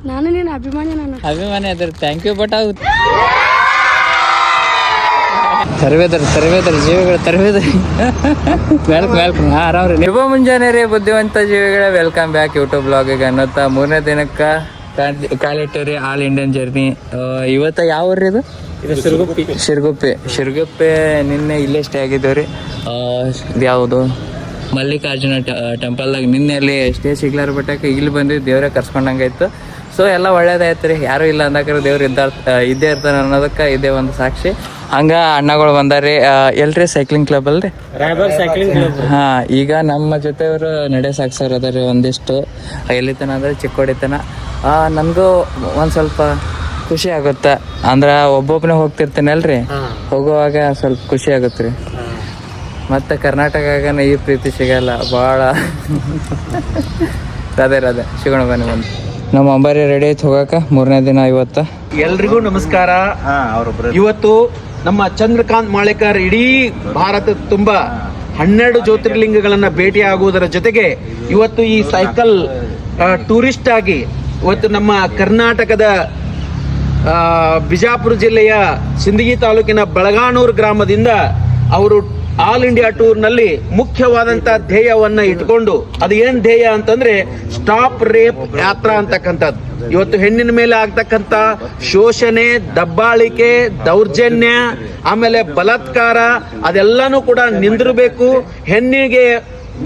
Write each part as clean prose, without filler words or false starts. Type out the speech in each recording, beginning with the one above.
ನಾನು ನೀನು ಅಭಿಮಾನಿ ಅದ್ರ ಥ್ಯಾಂಕ್ ಯು. ಬಟ್ ಅದು ತರಬೇತರು ಜೀವಿಗಳ ತರಬೇತರಿ. ವೆಲ್ಕಮ್ ಆರಾಮ್ರಿ. ಶುಭ ಮುಂಜಾನೆ ರೀ ಬುದ್ಧಿವಂತ ಜೀವಿಗಳ. ವೆಲ್ಕಮ್ ಬ್ಯಾಕ್ ಯೂಟ್ಯೂಬ್ ಬ್ಲಾಗಿಗೆ ಅನ್ನೋತ್ತ 3ನೇ ದಿನಕ್ಕೆ ಕಾಲಿಟ್ಟಿರಿ ಆಲ್ ಇಂಡಿಯನ್ ಜರ್ನಿ. ಇವತ್ತು ಯಾವ ಊರ್ರಿ ಇದು? ಶಿರಗುಪ್ಪೆ. ನಿನ್ನೆ ಇಲ್ಲೇ ಸ್ಟೇ ಆಗಿದ್ದೇವ್ರಿ. ಇದು ಯಾವುದು ಮಲ್ಲಿಕಾರ್ಜುನ ಟೆಂಪಲ್ದಾಗ ನಿನ್ನೆ ಅಲ್ಲಿ ಸ್ಟೇ ಸಿಗ್ಲಾರ ಬಟ್ಟಕ್ಕೆ ಇಲ್ಲಿ ಬಂದು ದೇವ್ರೇ ಕರ್ಸ್ಕೊಂಡಂಗಾಯ್ತು. ಸೊ ಎಲ್ಲ ಒಳ್ಳೇದಾಯ್ತು ರೀ. ಯಾರೂ ಇಲ್ಲ ಅಂದಾಕ್ರೆ ದೇವ್ರು ಇದ್ದೇ ಇರ್ತಾನೆ ಅನ್ನೋದಕ್ಕೆ ಇದೇ ಒಂದು ಸಾಕ್ಷಿ. ಹಂಗ ಅಣ್ಣಗಳು ಬಂದಾರಿ. ಎಲ್ರಿ ಸೈಕ್ಲಿಂಗ್ ಕ್ಲಬ್ ಅಲ್ರಿ ಹಾಂ. ಈಗ ನಮ್ಮ ಜೊತೆಯವರು ನಡೆ ಸಾಕ್ಸೋರು ಅದಾರಿ ಒಂದಿಷ್ಟು. ಎಲ್ಲಿತನ ಅಂದ್ರೆ ಚಿಕ್ಕೋಡಿತನ. ನನಗೂ ಒಂದು ಸ್ವಲ್ಪ ಖುಷಿ ಆಗುತ್ತೆ. ಅಂದ್ರೆ ಒಬ್ಬೊಬ್ಬನೇ ಹೋಗ್ತಿರ್ತೀನಿ ಅಲ್ರಿ, ಹೋಗುವಾಗ ಸ್ವಲ್ಪ ಖುಷಿ ಆಗುತ್ತೆ ರೀ. ಮತ್ತು ಕರ್ನಾಟಕನ ಈ ಪ್ರೀತಿ ಸಿಗಲ್ಲ ಭಾಳ. ಅದೇ ಸಿಗೋಣ ಬನ್ನಿ ಬಂದು. ನಮ್ಮ ಅಂಬಾರಿ ರೆಡಿ ಐತೆ ಹೋಗಾಕ 3ನೇ ದಿನ ಇವತ್ತು. ಎಲ್ರಿಗೂ ನಮಸ್ಕಾರ. ಇವತ್ತು ನಮ್ಮ ಚಂದ್ರಕಾಂತ್ ಮಾಳೇಕರ್ ಇಡೀ ಭಾರತ ತುಂಬ 12 ಜ್ಯೋತಿರ್ಲಿಂಗಗಳನ್ನ ಭೇಟಿ ಆಗುವುದರ ಜೊತೆಗೆ ಇವತ್ತು ಈ ಸೈಕಲ್ ಟೂರಿಸ್ಟ್ ಆಗಿ ಇವತ್ತು ನಮ್ಮ ಕರ್ನಾಟಕದ ಬಿಜಾಪುರ ಜಿಲ್ಲೆಯ ಸಿಂದಗಿ ತಾಲೂಕಿನ ಬಳಗಾನೂರು ಗ್ರಾಮದಿಂದ ಅವರು ಆಲ್ ಇಂಡಿಯಾ ಟೂರ್ನಲ್ಲಿ ಮುಖ್ಯವಾದಂತ ಧ್ಯೇಯವನ್ನ ಇಟ್ಕೊಂಡು, ಅದು ಏನ್ ಧ್ಯೇಯ ಅಂತಂದ್ರೆ ಸ್ಟಾಪ್ ರೇಪ್ ಯಾತ್ರಾ ಅಂತಕ್ಕಂಥದ್ದು. ಇವತ್ತು ಹೆಣ್ಣಿನ ಮೇಲೆ ಆಗ್ತಕ್ಕಂಥ ಶೋಷಣೆ, ದಬ್ಬಾಳಿಕೆ, ದೌರ್ಜನ್ಯ, ಆಮೇಲೆ ಬಲಾತ್ಕಾರ ಅದೆಲ್ಲಾನು ಕೂಡ ನಿಂದಿರಬೇಕು. ಹೆಣ್ಣಿಗೆ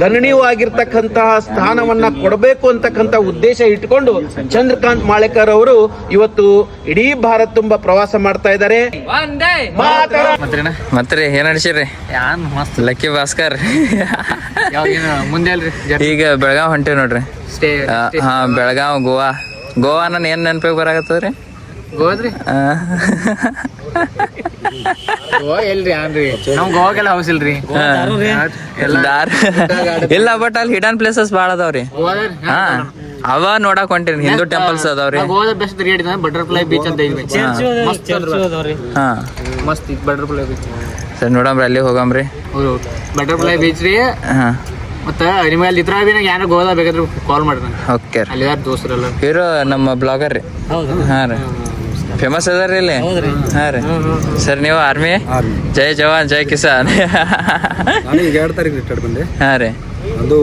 ಗಣನೀಯವಾಗಿರ್ತಕ್ಕಂತಹ ಸ್ಥಾನವನ್ನ ಕೊಡಬೇಕು ಅಂತಕ್ಕಂಥ ಉದ್ದೇಶ ಇಟ್ಕೊಂಡು ಚಂದ್ರಕಾಂತ್ ಮಾಳೇಕರ್ ಅವರು ಇವತ್ತು ಇಡೀ ಭಾರತ ತುಂಬಾ ಪ್ರವಾಸ ಮಾಡ್ತಾ ಇದ್ದಾರೆ. ಮತ್ತೆ ಏನ್ ನಡ್ಸಿರಿ? ಲಕ್ಕಿ ಭಾಸ್ಕರ್ ಮುಂದೆ ಈಗ ಬೆಳಗಾವ್ ಹೊಂಟಿವಿ ನೋಡ್ರಿ. ಹಾ, ಬೆಳಗಾವ್ ಗೋವಾ ನನ್ ಏನ್ ನೆನಪಿಗೆ ಬರಾಕತ್ತದ್ರಿ? ಗೋವಾದ್ರಿ ಗೋವಾಗೆಲ್ಲ ಹೌಸ್ ಇಲ್ರಿ. ಇಲ್ಲ, ಬಟ್ ಅಲ್ಲಿ ಹಿಡನ್ ಪ್ಲೇಸಸ್ ಬಾಳ ಅದಾವ್ರಿ. ಹಾ, ಅವ ನೋಡಕ್ ಹೊಂಟೀನಿ. ಹಿಂದೂ ಟೆಂಪಲ್ಸ್ ಅದಾವ್ರಿ. ಬೆಸ್ಟ್ ಬಟರ್ಫ್ಲೈ ಬೀಚ್ ಅಂತ ಮಸ್ತ್ ಬಟರ್ಫ್ಲೈ ಬೀಚ್. ಸರಿ ನೋಡಮ್ರಿ, ಅಲ್ಲಿ ಹೋಗಮ್ರಿ. ಬಟರ್ಫ್ಲೈ ಬೀಚ್ ರೀ. ಹಾ, ಮತ್ತೆ ನಿಮಗೆ ಅಲ್ಲಿ ಇದ್ರ ಯಾರು ಗೋವಾ ಬೇಕಾದ್ರು ಕಾಲ್ ಮಾಡ್ರಿ. ಓಕೆ. ಅಲ್ಲಿ ಯಾರು ದೋಸ್ತರಲ್ಲ ಇರೋ ನಮ್ಮ ಬ್ಲಾಗರ್ ರೀ. ಹಾ ರೀ, ಫೇಮಸ್ ಅದಾರ್ರಿ ಇಲ್ಲಿ. ಹಾ ರೀ ಸರ್, ನೀವು ಆರ್ಮಿ? ಜೈ ಜವಾನ್ ಜೈ ಕಿಸಾನ್. ನಾನು ಈಗ 2 ತಾರೀಕು ರಿಟೈರ್ಡ್ ಬಂದೆ. ಹಾ ರೀ, ಅದು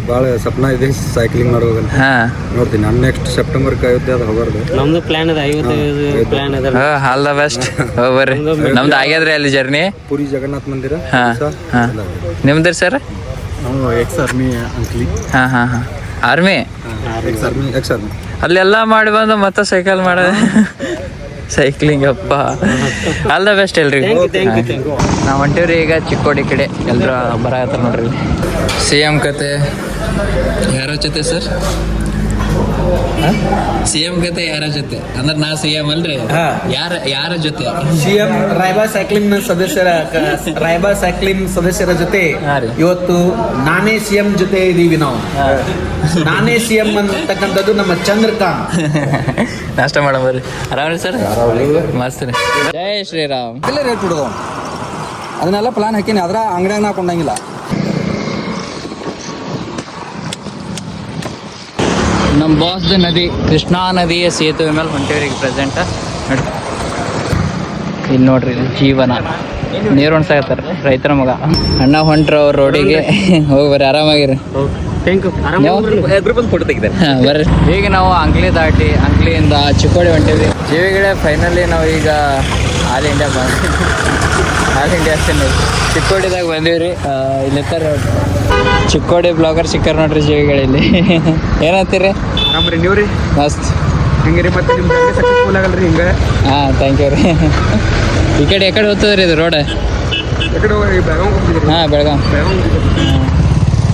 ಭಾಳ ಸಪ್ನ ಇದೆ ಸೈಕ್ಲಿಂಗ್ ಮಾಡೋದಂತ. ಹಾ, ನೋಡ್ತೀನಿ. ನಾನು ನೆಕ್ಸ್ಟ್ ಸೆಪ್ಟೆಂಬರ್ಗೆ ಅಯೋಧ್ಯೆ ಅದು ಹೋಗೋದು. ನಮ್ದು ಪ್ಲಾನ್ ಅದ, ಪ್ಲಾನ್ ಅದ. All the best. ಬರ್ರಿ, ನಮ್ದು ಆಗ್ಯದ್ರಿ ಅಲ್ಲಿ ಜರ್ನಿ. ಪುರಿ ಜಗನ್ನಾಥ್ ಮಂದಿರ. ಹಾ ಹಾ, ನಿಮ್ದ್ರಿ ಸರ್? ನಾವು ಎಕ್ಸ್ ಆರ್ಮಿ ಅಂಕ್ಲಿ. ಹಾ ಹಾ ಹಾ, ಆರ್ಮಿ. ಎಕ್ಸ್ ಆರ್ಮಿ ಅಲ್ಲೆಲ್ಲ ಮಾಡಿ ಬಂದು ಮತ್ತೆ ಸೈಕಲ್ ಮಾಡೋದು. ಸೈಕ್ಲಿಂಗ್ ಅಪ್ಪ. ಆಲ್ ದ ಬೆಸ್ಟ್ ಎಲ್ರಿ. ನಾವು ಹೊಂಟಿವ್ರಿ ಈಗ ಚಿಕ್ಕೋಡಿ ಕಡೆ. ಎಲ್ರು ಬರತ್ತಾರ ನೋಡ್ರಿ. CM ಕತೆ ಯಾರ ಜೊತೆ ಸರ್? CM ಕತೆ ಯಾರ ಜೊತೆ ಅಂದ್ರೆ ನಾ CM ಅಲ್ರಿ. ಯಾರ ಜೊತೆ? CM ರಾಯಬಾಗ್ ಸೈಕ್ಲಿಂಗ್ ಸದಸ್ಯರ ಜೊತೆ ಇವತ್ತು ನಾನೇ CM ಜೊತೆ ಇದೀವಿ ನಾವು. ನಾನೇ CM ಅಂತಕ್ಕಂಥದ್ದು ನಮ್ಮ ಚಂದ್ರಕಾಂತ್. ನಾಷ್ಟ ಮಾಡಮ್ರಿ. ಆರಾಮ್ರಿ ಸರ್? ಮಸ್ತ್ ರೀ. ಜೈ ಶ್ರೀರಾಮ್. ಇಲ್ಲೇ ರೇಟ್ ಬಿಡೋದು. ಅದನ್ನೆಲ್ಲ ಪ್ಲಾನ್ ಹಾಕೀನಿ, ಅದ್ರ ಅಂಗಡಿಯಾಗ ನಾ ಕೊಂಡಂಗಿಲ್ಲ. ನಮ್ಮ ಬಾಸ್ದ ನದಿ ಕೃಷ್ಣಾ ನದಿಯ ಸೇತುವೆ ಮೇಲೆ ಹೊಂಟೇವ್ರಿ ಈಗ ಪ್ರೆಸೆಂಟ್. ಇಲ್ಲಿ ನೋಡ್ರಿ, ಜೀವನ ನೀರು ಒಣಸಾಕತ್ತಾರ ರೈತರ ಮಗ. ಅಣ್ಣ ಹೊಂಟ್ರ ಅವ್ರ ರೋಡಿಗೆ. ಹೋಗಿ ಬರ್ರಿ, ಆರಾಮಾಗಿರಿ. ಬರ್ರಿ. ಈಗ ನಾವು ಅಂಕ್ಲಿ ದಾಟಿ ಅಂಕ್ಲಿಯಿಂದ ಚಿಕ್ಕೋಡಿ ಹೊಂಟೇವ್ರಿ. ಜೀವಿಗಳೇ ಫೈನಲಿ ನಾವು ಈಗ ಆಲ್ ಇಂಡಿಯಾ ಅಷ್ಟೇ ಚಿಕ್ಕೋಡಿದಾಗ ಬಂದೀವ್ರಿ. ಇಲ್ಲಿ ಚಿಕ್ಕೋಡಿ ಬ್ಲಾಗರ್ ಸಿಕ್ಕಾರ ನೋಡ್ರಿ ಜೀವಿಗಳಲ್ಲಿ. ಏನಂತೀರಿ? ನಮ್ರಿ ನೀವ್ರಿ ಮಸ್ತ್ ಹೆಂಗಿರಿ? ಮತ್ತೆ ನಿಮ್ಮ ಸಕ್ಸಸ್ಫುಲ್ ಆಗಲ್ರಿ ಹಿಂಗ? ಹಾಂ, ಥ್ಯಾಂಕ್ ಯು ರೀ. ಈ ಕಡೆ ಹೋಗ್ತದ್ರಿ ಇದು ರೋಡ್? ಹಾಂ, ಬೆಳಗಾವ್.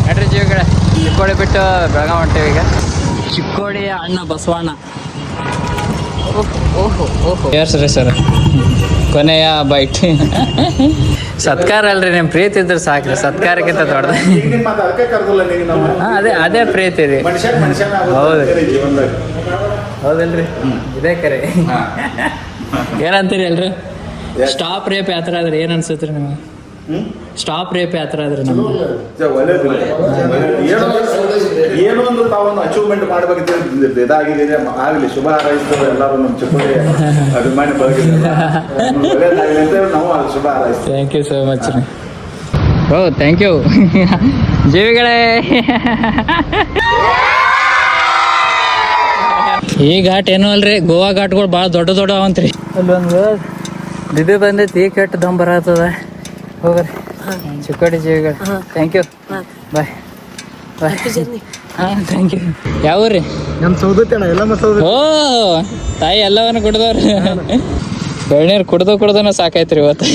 ನೋಡ್ರಿ ಜೀವಿಗಳೇ, ಚಿಕ್ಕೋಡಿ ಬಿಟ್ಟು ಬೆಳಗಾವ್ ಹೊಂಟೇವಿ ಈಗ. ಚಿಕ್ಕೋಡಿಯ ಅಣ್ಣ ಬಸವಣ್ಣ. ಓಹೋ ರೀ ಸರ್, ಕೊನೆಯ ಬೈಟ್. ಸತ್ಕಾರ ಅಲ್ರಿ, ನಿಮ್ಮ ಪ್ರೀತಿ ಇದ್ರೆ ಸಾಕ್ರಿ. ಸತ್ಕಾರಕ್ಕಿಂತ ದೊಡ್ಡದು. ಹಾಂ, ಅದೇ ಪ್ರೀತಿ ರೀ. ಹೌದಲ್ರಿ? ಇದೇ ಕರೆ. ಏನಂತೀರಿ ಅಲ್ರಿ? ಸ್ಟಾಪ್ ರೇಪ್ ಯಾತ್ರ ಆದ್ರೆ ಏನ್ ಅನ್ಸತ್ರಿ ನಿಮಗೆ? ಸ್ಟಾಪ್ ರೇಪ್ ಯಾತ್ರ ಆದ್ರೆ ನಮ್ದು ಒಳ್ಳೇದಿಲ್ಲ ಏನೋ ಒಂದು ತಾವೊಂದು ಅಚೀವ್ಮೆಂಟ್ ಮಾಡ್ಬೇಕಂತ ಇದಾಗಿದೆ ಆಗಲಿ ಶುಭ ಹಾರೈಸ್ತೇವೆ ಎಲ್ಲರೂ ನಮ್ಮ ಚಿಕ್ಕೋಡಿ ಅಭಿಮಾನಿ ಒಳ್ಳೇದಾಗಲಿ ಅಂತ ನಾವು ಅದು ಶುಭ ಹಾರೈಸ್ತೇವೆ. ಥ್ಯಾಂಕ್ ಯು ಸೋ ಮಚ್ ರೀ. ಓ ಥ್ಯಾಂಕ್ ಯು ಜೀವಿಗಳೇ. ಈ ಘಾಟ್ ಏನೋ ಅಲ್ರಿ, ಗೋವಾ ಘಾಟ್ಗಳು ಭಾಳ ದೊಡ್ಡ ದೊಡ್ಡ ಅವಂತ್ರಿ. ಅಲ್ಲೊಂದು ಬಿಬಿ ಬಂದೈತಿ, ಈ ಕೆಟ್ಟ ದಮ್ ಬರತ್ತದ. ಹೋಗ್ರಿ ಚಿಕ್ಕೋಡಿ ಜೀವಿಗಳು. ಥ್ಯಾಂಕ್ ಯು, ಬಾಯ್ ಬಾಯ್. ಹಾಂ ಥ್ಯಾಂಕ್ ಯು. ಯಾವ ರೀ? ನಮ್ಮ ಸೌದತ್ತಿ ಅಣ್ಣ ಎಲ್ಲ ಓ ತಾಯಿ ಎಲ್ಲವನ್ನು ಕುಡ್ದವ್ರಿ. ಎಳ್ನೀರು ಕುಡ್ದನ ಸಾಕಾಯ್ತು ರೀ ಇವತ್ತು.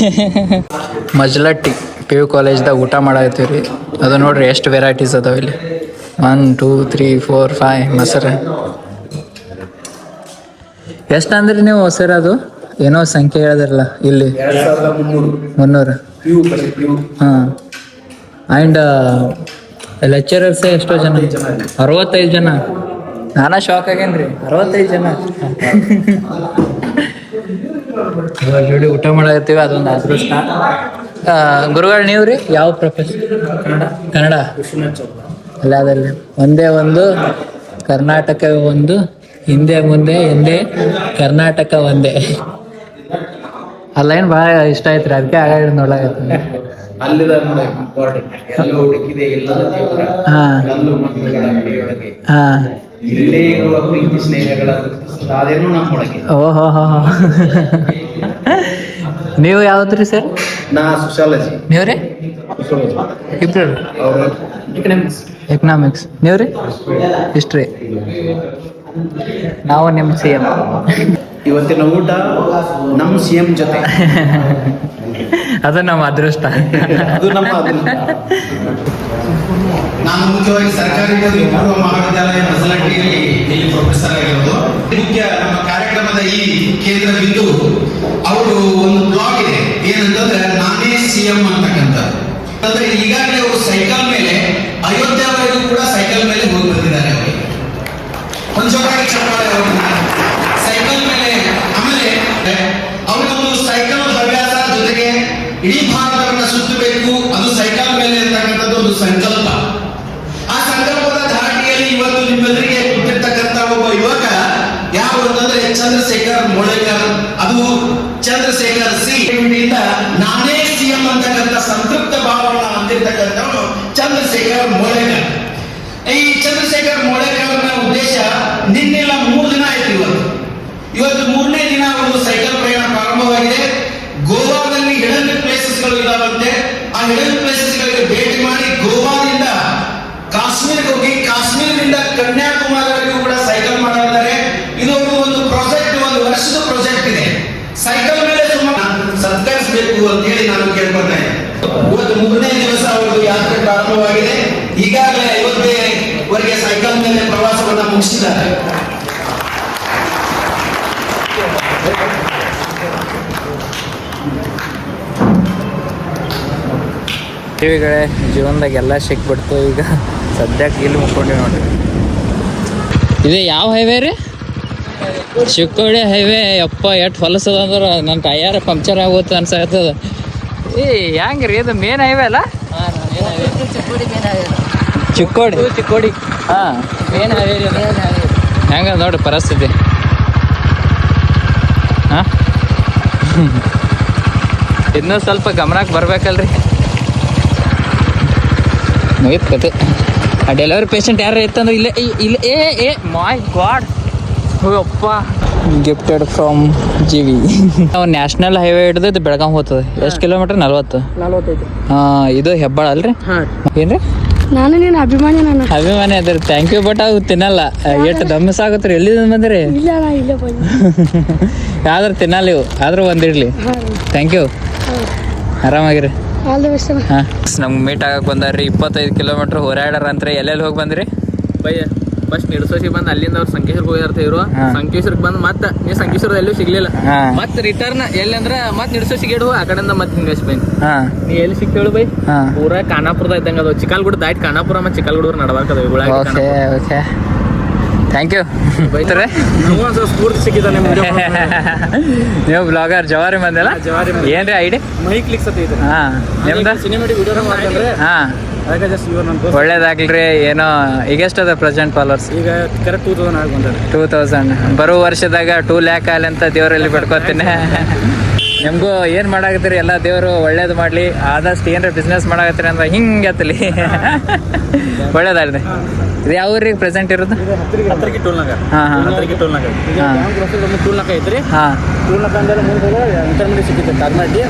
ಮಜ್ಲಟ್ಟಿ PU ಕಾಲೇಜ್ದಾಗ ಊಟ ಮಾಡಾಕತ್ತೀವಿ ರೀ. ಅದು ನೋಡ್ರಿ ಎಷ್ಟು ವೆರೈಟೀಸ್ ಅದಾವ ಇಲ್ಲಿ. 1 2 3 4 5 ಮೊಸರು. ಎಷ್ಟು ಅಂದ್ರಿ ನೀವು ಸರ್? ಅದು ಏನೋ ಸಂಖ್ಯೆ ಹೇಳಿದ್ರಲ್ಲ ಇಲ್ಲಿ 300. ಹಾಂ. ಆ್ಯಂಡ್ ಲೆಕ್ಚರರ್ಸ್ ಎಷ್ಟೋ ಜನ? 65 ಜನ. ನಾನಾ ಶಾಕ್ ಆಗೇನ್ರಿ, 65 ಜನ ಜೋಡಿ ಊಟ ಮಾಡಾಕತ್ತೀವಿ. ಅದೊಂದು ಅದೃಷ್ಟ. ಗುರುಗಳು ನೀವು ರೀ? ಯಾವ ಪ್ರೊಫೆಸರ್? ಕನ್ನಡ ಅಲ್ಲ, ಅದಲ್ಲಿ ಒಂದೇ ಒಂದು ಕರ್ನಾಟಕ, ಒಂದು ಹಿಂದೆ ಮುಂದೆ ಹಿಂದೆ ಕರ್ನಾಟಕ ಒಂದೇ. ಆ ಲೈನ್ ಭಾಳ ಇಷ್ಟ ಆಯ್ತು ರೀ, ಅದಕ್ಕೆ ಆಗ ನೋಡ್ಲಾಗತ್ತೆ. ಓಹೋ ನೀವು ಯಾವ್ದ್ರಿ ಸರ್? ನಾ ಸೋಶಿಯಾಲಜಿ. ನೀವು ರೀ? ಇಬ್ರು ಎಕನಾಮಿಕ್ಸ್. ನೀವು ರೀ? ಹಿಸ್ಟ್ರಿ. ನಾವು ನಿಮ್ಮ CM. ಇವತ್ತಿನ ಊಟ ನಮ್ಮ CM ಜೊತೆ. ಅದು ನಮ್ಮ ಅದೃಷ್ಟ. ಅದು ನಮ್ಮ ಅದೃಷ್ಟ. ನಾನು ಮುಖ್ಯವಾಗಿ ಸರ್ಕಾರಿ ಪದವಿ ಪೂರ್ವ ಮಹಾವಿದ್ಯಾಲಯ ಮಸಲಟ್ಟಿಯಲ್ಲಿ ಇಲ್ಲಿ ಪ್ರೊಫೆಸರ್ ಆಗಿರೋದು. ಮುಖ್ಯ ನಮ್ಮ ಕಾರ್ಯಕ್ರಮದ ಈ ಕೇಂದ್ರ ಬಿಂದು ಅವರು ಒಂದು ಬ್ಲಾಗ್ ಇದೆ, ಏನಂತಂದ್ರೆ ನಾನೇ CM ಅಂತಕ್ಕಂಥದ್ದು. ಅಂದ್ರೆ ಈಗಾಗಲೇ ಅವರು ಸೈಕಲ್ ಮೇಲೆ ಅಯೋಧ್ಯೆವರೆಗೂ ಕೂಡ ಸೈಕಲ್ ಮೇಲೆ ಹೋಗಿ ಬಂದಿದ್ದಾರೆ. ಅವರಿಗೆ ಒಂದು ಜೋರಾಗಿ ಚಪ್ಪಾಳೆ ಅವ್ರನ್ನ ಸೈಕಲ್ ಮೇಲೆ. ಆಮೇಲೆ ಅವ್ರಿಗೊಂದು ಸೈಕಲ್ ಹವ್ಯಾಸ, ಜೊತೆಗೆ ಇಡೀ ಭಾರತವನ್ನ ಸುತ್ತಬೇಕು, ಅದು ಸೈಕಲ್ ಮೇಲೆ ಅಂತಕ್ಕಂಥದ್ದು ಒಂದು ಸಂಕಲ್ಪ. ಆ ಸಂಕಲ್ಪದ ಧಾಟಿಯಲ್ಲಿ ಇವತ್ತು ನಿಮ್ಮೆಲ್ಲರಿಗೆ ಗೊತ್ತಿರ್ತಕ್ಕಂಥ ಒಬ್ಬ ಯುವಕ ಯಾರು ಅಂತಂದ್ರೆ ಚಂದ್ರಶೇಖರ್ ಮೊಳೇಕರ್. ಅದು ಚಂದ್ರಶೇಖರ್ ಇಂದ ನಾನೇ CM ಅಂತಕ್ಕಂಥ ಸಂತೃಪ್ತ ಭಾವನ ಹೊಂದಿರ್ತಕ್ಕಂಥವನು ಚಂದ್ರಶೇಖರ್ ಮೊಳೇಕರ್. ಈ ಚಂದ್ರಶೇಖರ್ ಮೊಳೇಕರ್ನ ಉದ್ದೇಶ ನಿನ್ನೆಲ್ಲ 3 ದಿನ ಆಯ್ತು. ಇವತ್ತು 3ನೇ ದಿನ ಒಂದು ಸೈಕಲ್ ಪ್ರಯಾಣ ಪ್ರಾರಂಭವಾಗಿದೆ. ಗೋವಾದಲ್ಲಿ ಹಿಡನ್ ಪ್ಲೇಸಸ್ಗಳು ಇದಾವಂತೆ. ಆ ಹಿಡನ್ ಪ್ಲೇಸಸ್ಗಳಿಗೆ ಭೇಟಿ ಮಾಡಿ ಗೋವಾದಿಂದ ಕಾಶ್ಮೀರಕ್ಕೆ ಹೋಗಿ, ಕಾಶ್ಮೀರದಿಂದ ಕನ್ಯಾಕುಮಾರಿವರೆಗೂ ಕೂಡ ಸೈಕಲ್ ಮಾಡಿದ್ದಾರೆ. ಇದು ಒಂದು ಪ್ರಾಜೆಕ್ಟ್, ಒಂದು ವರ್ಷದ ಪ್ರಾಜೆಕ್ಟ್ ಇದೆ. ಸೈಕಲ್ ಮೇಲೆ ಸುಮಾರು ಸತ್ಕರಿಸಬೇಕು ಅಂತ ಹೇಳಿ ನಾನು ಕೇಳ್ಕೊಂಡೆ. ಇವತ್ತು 3ನೇ ದಿವಸ ಅವರದು ಯಾತ್ರೆ ಪ್ರಾರಂಭವಾಗಿದೆ. ಈಗಾಗಲೇ 50ವರೆಗೆ ಸೈಕಲ್ ಮೇಲೆ ಪ್ರವಾಸವನ್ನ ಮುಗಿಸಿದ್ದಾರೆ. ಟಿವಿಗಳೇ ಜೀವನದಾಗ ಎಲ್ಲ ಸಿಕ್ಬಿಡ್ತು. ಈಗ ಸದ್ಯಕ್ಕೆ ಇಲ್ಲಿ ಮುಕ್ಕೊಂಡಿವಿ ನೋಡ್ರಿ. ಇದು ಯಾವ ಹೈವೇ ರೀ? ಚಿಕ್ಕೋಡಿ ಹೈವೇ. ಯಪ್ಪ ಎಷ್ಟು ಹೊಲಸದ ಅಂದ್ರೆ ನನ್ನ ಟಯರ್ ಪಂಕ್ಚರ್ ಆಗುತ್ತೆ ಅನ್ಸಾಗ್ತದ. ಹೆಂಗೆ ರೀ ಇದು ಮೇನ್ ಹೈವೇ ಅಲ್ಲ? ಚಿಕ್ಕೋಡಿ ಹಾಂ ಮೇನ್ ಹೈವೇ. ಹೆಂಗ ನೋಡ್ರಿ ಪರಿಸ್ಥಿತಿ. ಹಾಂ ಇನ್ನೂ ಸ್ವಲ್ಪ ಗಮನಕ್ಕೆ ಬರ್ಬೇಕಲ್ರಿ. ಮುಗಿತು ಕತೆ. ಆ ಡೆಲಿವರಿ ಪೇಷಂಟ್ ಯಾರು ಇತ್ತಂದ್ರೆ ಇಲ್ಲೇ ಏ ಮೈ ಗಾಡ್ ಅಪ್ಪ. Gifted from GV. ನಾವು ನ್ಯಾಷನಲ್ ಹೈವೇ ಹಿಡಿದು ಬೆಳಗಾವಿ ಹೋಗ್ತದೆ. ಎಷ್ಟು ಕಿಲೋಮೀಟರ್? 45. ಹಾಂ, ಇದು ಹೆಬ್ಬಾಳ ಅಲ್ರಿ? ಏನ್ರಿ? ನಾನು ನೀನು ಅಭಿಮಾನಿ. ನಾನು ಅಭಿಮಾನಿ ಅದ್ರಿ. Thank you. ಬಟ್ ಅದು ತಿನ್ನಲ್ಲ. ಎಷ್ಟು ದಮ್ಮಸ್ ಆಗುತ್ತೆ ರೀ. ಎಲ್ಲಿಂದ ಬಂದ್ರಿ? ಇಲ್ಲ ಇಲ್ಲೇ ಬಂದು ಯಾವ್ದಾರು ತಿನ್ನಲ್ಲ ಇವು, ಆದ್ರೂ ಒಂದಿರ್ಲಿ. Thank you. ಆರಾಮಾಗಿರಿ. All the best. ಹಾಂ, ನಮ್ಗೆ ಮೀಟ್ ಆಗಕ್ಕೆ ಬಂದಾರ್ರಿ. 25 ಕಿಲೋಮೀಟ್ರ್ ಹೋರಾಡಾರ ಅಂತ. ಎಲ್ಲೆಲ್ಲಿ ಹೋಗಿ ಬಂದ್ರಿ? ಫಸ್ಟ್ ನಿಡ್ಸೋಸಿ ಬಂದು ಅಲ್ಲಿಂದ ಅವ್ರು ಸಂಕೇಶ್ವರ್ಗೆ ಹೋಗಿರ್ತ ಇವರು. ಸಂಕೇಶ್ವರ್ಗೆ ಬಂದು ಮತ್ತೆ ನೀವು ಸಂಕೇಶ್ವರದ ಎಲ್ಲೂ ಸಿಗ್ಲಿಲ್ಲ. ಮತ್ತೆ ರಿಟರ್ನ್ ಎಲ್ಲಿ ಅಂದ್ರೆ ಮತ್ತೆ ನಿಡ್ಸೋಸಿ ಗೇಡು ಆ ಕಡೆಯಿಂದ ಮತ್ತೆ ಹಿಂಗೇಶ್ ಬೈ. ನೀ ಎಲ್ಲಿ ಸಿಕ್ತೇಳು ಬೈ? ಪೂರಾ ಖಾನಾಪುರದ ಇದ್ದಂಗೆ ಅದು. ಚಿಕ್ಕಲ್ಗುಡ ದಾಟ್ ಖಾನಾಪುರ ಮತ್ತು ಚಿಕ್ಕಲ್ಗುಡ ನಡಬಾರ್ಕದ. Okay okay. ಥ್ಯಾಂಕ್ ಯು ಬೈತಾರೆ ಸ್ಫೂರ್ತಿ ಸಿಕ್ಕಿದ ನೀವು ಬ್ಲಾಗರ್ ಜವಾರಿ ಮಂದಿಲ್ಲ ಏನ್ರಿ ಐಡಿ ಮೈ ಕ್ಲಿಕ್ಸ್ ಅಂತ ಇದೆ ಹಾಂ ನಿಮ್ದು ಸಿನಿಮಾಟಿಕ್ ವಿಡಿಯೋ ಮಾಡ್ಕೊಂಡ್ರೆ ಹಾಂ ಅದಕ್ಕೆ ಜಸ್ಟ್ ಇವ್ರು ನನ್ನ ಒಳ್ಳೇದಾಗ್ಲ್ರಿ ಏನೋ ಈಗ ಎಷ್ಟದ ಪ್ರೆಸೆಂಟ್ ಫಾಲೋವರ್ಸ್ ಈಗ ಕರೆಕ್ಟ್ 2000 ಆಗಿ ಬಂದಾರೆ 2000 ಬರೋ ವರ್ಷದಾಗ 2 ಲ್ಯಾಕ್ ಆಗಲಿ ಅಂತ ದೇವರಲ್ಲಿ ಬಿಡ್ಕೊತೀನಿ ನಿಮಗೂ ಏನು ಮಾಡಾಕತ್ತೀರಿ ಎಲ್ಲ ದೇವರು ಒಳ್ಳೇದು ಮಾಡಲಿ ಆದಷ್ಟು ಏನಾರ ಬಿಸ್ನೆಸ್ ಮಾಡಾಕತ್ತೀರಿ ಅಂದ್ರೆ ಹಿಂಗೆ ಎತ್ತಲಿ ಒಳ್ಳೇದಾಗ್ಲಿ ಇದು ಯಾವ ಊರಿಗೆ ಪ್ರೆಸೆಂಟ್ ಇರೋದು ಹತ್ತರಿಗೆ ಟೋಲ್ನಾಗ ಹಾಂ ಹಾಂ ಹತ್ತರಿಗೆ ಟೋಲ್ನಾಗ ಟೋಲ್ನಾಕ ಐತ್ರಿ ಹಾಂ ಟೋಲ್ನಾಕ ಅಂದ್ರೆ ಮುಂದೆ ಇಂಟರ್ಮೀಡಿಯೇಟ್ ಸಿಕ್ಕಿತ್ತು ಕಾರ್ಮಾಡಿ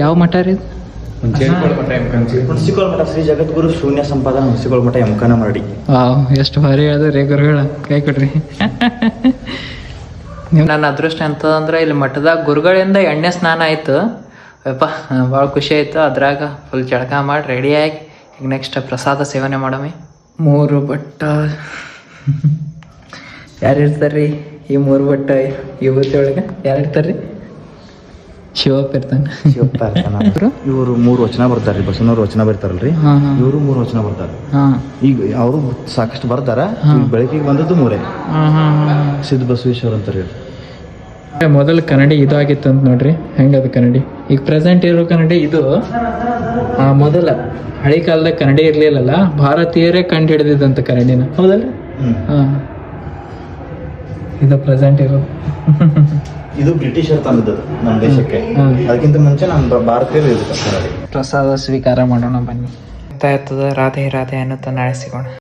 ಯಾವ ಮಠ ರೀ ಹುಣಸಿಕೋಳ ಮಠ ಶ್ರೀ ಜಗದ್ಗುರು ಶೂನ್ಯ ಸಂಪಾದನ ಹುಣಸಿಕೋಳ ಮಠ ಎಮ್ಕನ ಮಾಡಿ. ವಾವ್ ಎಷ್ಟು ಭಾರಿ ಹೇಳಿದ್ರಿ ಗುರುಗಳ ಕೈ ಕೊಡ್ರಿ. ನನ್ನ ಅದೃಷ್ಟ ಎಂತಂದ್ರೆ ಇಲ್ಲಿ ಮಠದಾಗ ಗುರುಗಳಿಂದ ಎಣ್ಣೆ ಸ್ನಾನ ಆಯ್ತು ಅಪ್ಪ ಭಾಳ ಖುಷಿ ಆಯ್ತು. ಅದ್ರಾಗ ಫುಲ್ ಜಳಕ ಮಾಡಿ ರೆಡಿಯಾಗಿ ಈಗ ನೆಕ್ಸ್ಟ್ ಪ್ರಸಾದ ಸೇವನೆ ಮಾಡಮಿ. 3 ಬಟ್ಟ ಯಾರು ಇರ್ತಾರ್ರಿ ಈ 3 ಬಟ್ಟ ಯುವತಿ ಒಳಗೆ ಯಾರು ಇರ್ತಾರ್ರಿ? ಶಿವಪ್ಪ ಇರ್ತಾನೆ. ಶಿವಪ್ಪ ಇವರು 3 ವಚನ ಬರ್ತಾರ್ರಿ, ಬಸವನವ್ರ ವಚನ ಬರ್ತಾರಲ್ರಿ, ಇವರು 3 ವಚನ ಬರ್ತಾರೆ. ಈಗ ಅವರು ಸಾಕಷ್ಟು ಬರ್ತಾರ. ಬೆಳಕಿಗೆ ಬಂದದ್ದು 3 ಸಿದ್ಧ ಬಸವೇಶ್ವರ ಅಂತಾರೆ. ಮೊದಲು ಕನ್ನಡಿ ಇದು ಆಗಿತ್ತು ಅಂತ ನೋಡ್ರಿ ಹೆಂಗದು ಕನ್ನಡಿ. ಈಗ ಪ್ರೆಸೆಂಟ್ ಇರೋ ಕನ್ನಡಿ ಇದು. ಮೊದಲ ಹಳೆ ಕಾಲದಾಗ ಕನ್ನಡಿ ಇರ್ಲಿಲ್ಲಲ್ಲ, ಭಾರತೀಯರೇ ಕಂಡು ಹಿಡಿದಿದ್ದಂತ ಕನ್ನಡಿನ, ಹೌದಲ್ಲ? ಇದು ಪ್ರೆಸೆಂಟ್ ಇರೋದು. ಇದು ಬ್ರಿಟಿಷರ್ ತಂದದ್ದು ನಮ್ಮ ದೇಶಕ್ಕೆ. ಅದಕ್ಕಿಂತ ಮುಂಚೆ ನಮ್ಮ ಭಾರತೀಯರು ಇದು ಕನ್ನಡಿ. ಪ್ರಸಾದ ಸ್ವೀಕಾರ ಮಾಡೋಣ ಬನ್ನಿ. ರಾಧೆ ರಾಧೆ ಅನ್ನುತ್ತಾ ನಾಳೆ ಸಿಗೋಣ.